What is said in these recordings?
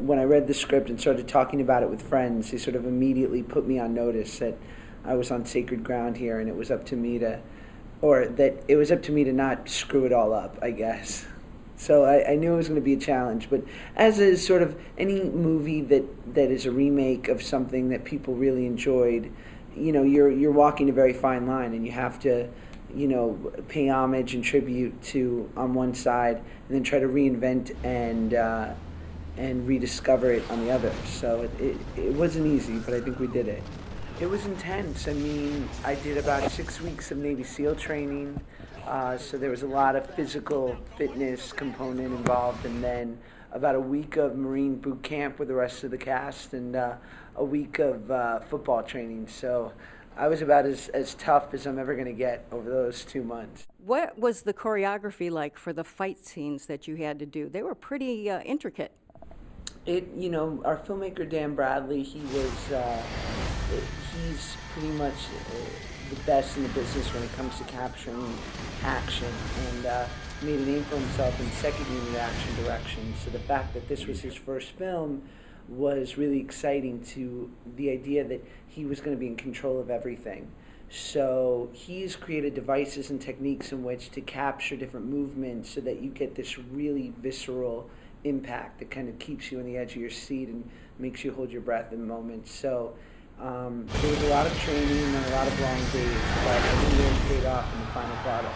when I read the script and started talking about it with friends, they sort of immediately put me on notice that I was on sacred ground here, and it was up to me to, or that it was up to me to not screw it all up, I guess. So I knew it was going to be a challenge, but as is sort of any movie that is a remake of something that people really enjoyed, you're walking a very fine line, and you have to, pay homage and tribute to on one side, and then try to reinvent and rediscover it on the other. So it wasn't easy, but I think we did it. It was intense. I mean, I did about 6 weeks of Navy SEAL training. So there was a lot of physical fitness component involved, and then about a week of Marine boot camp with the rest of the cast, and a week of football training. So I was about as tough as I'm ever going to get over those 2 months. What was the choreography like for the fight scenes that you had to do? They were pretty intricate. Our filmmaker Dan Bradley, he's pretty much the best in the business when it comes to capturing action, and made a name for himself in second unit action direction. So the fact that this was his first film was really exciting to the idea that he was going to be in control of everything. So he's created devices and techniques in which to capture different movements so that you get this really visceral impact that kind of keeps you on the edge of your seat and makes you hold your breath in moments. So there was a lot of training and a lot of long days, but I think it really paid off in the final product.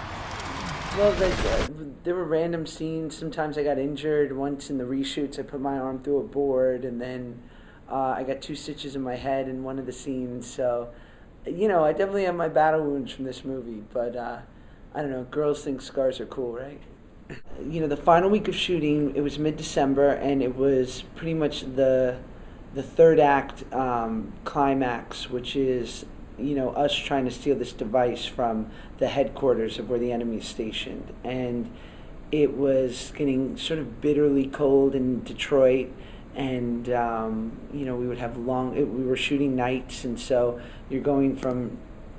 Well, there were random scenes. Sometimes I got injured. Once in the reshoots, I put my arm through a board, and then I got 2 stitches in my head in one of the scenes. So, I definitely have my battle wounds from this movie, but I don't know, girls think scars are cool, right? The final week of shooting, it was mid-December, and it was pretty much the third act climax, which is, us trying to steal this device from the headquarters of where the enemy is stationed. And it was getting sort of bitterly cold in Detroit, and, we would have we were shooting nights, and so you're going from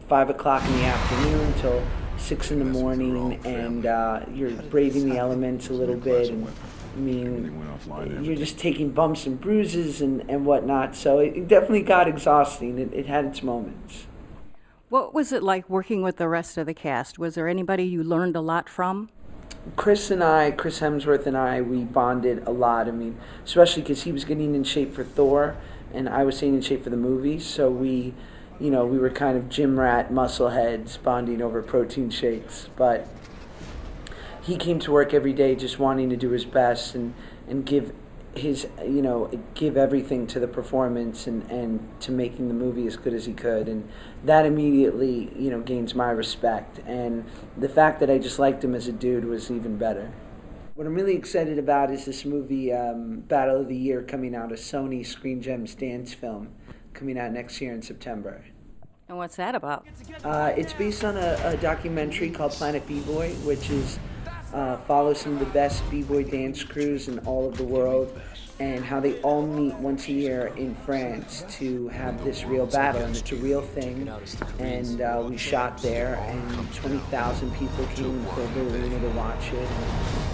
5 o'clock in the afternoon till 6 in the morning, and you're braving the elements a little bit, and you're just taking bumps and bruises and whatnot. So it definitely got exhausting. It had its moments. What was it like working with the rest of the cast? Was there anybody you learned a lot from? Chris Hemsworth and I, we bonded a lot. Especially because he was getting in shape for Thor, and I was staying in shape for the movie. So we were kind of gym rat muscle heads bonding over protein shakes. But he came to work every day just wanting to do his best and give give everything to the performance and to making the movie as good as he could. And that immediately, gains my respect. And the fact that I just liked him as a dude was even better. What I'm really excited about is this movie, Battle of the Year, coming out, a Sony Screen Gems dance film coming out next year in September. And what's that about? It's based on a documentary called Planet B-Boy, which is follows some of the best B-Boy dance crews in all of the world, and how they all meet once a year in France to have this real battle. And it's a real thing, and we shot there, and 20,000 people came for the arena to watch it.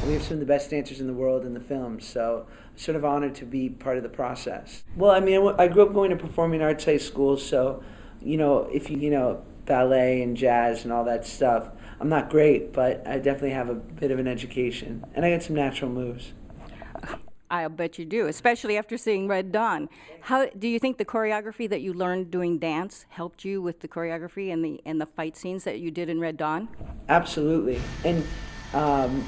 And we have some of the best dancers in the world in the film, so I'm sort of honored to be part of the process. Well, I grew up going to performing arts high school, so if you ballet and jazz and all that stuff, I'm not great, but I definitely have a bit of an education, and I got some natural moves. I'll bet you do, especially after seeing Red Dawn. How do you think the choreography that you learned doing dance helped you with the choreography and the fight scenes that you did in Red Dawn? Absolutely. And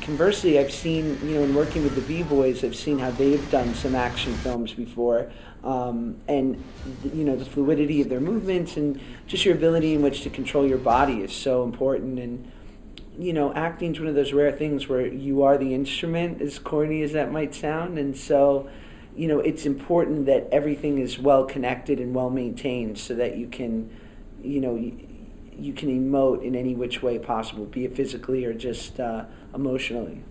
conversely, I've seen, in working with the B-Boys, I've seen how they've done some action films before, and the fluidity of their movements and just your ability in which to control your body is so important. And acting is one of those rare things where you are the instrument, as corny as that might sound. And so, it's important that everything is well connected and well maintained so that you can, you can emote in any which way possible, be it physically or just emotionally.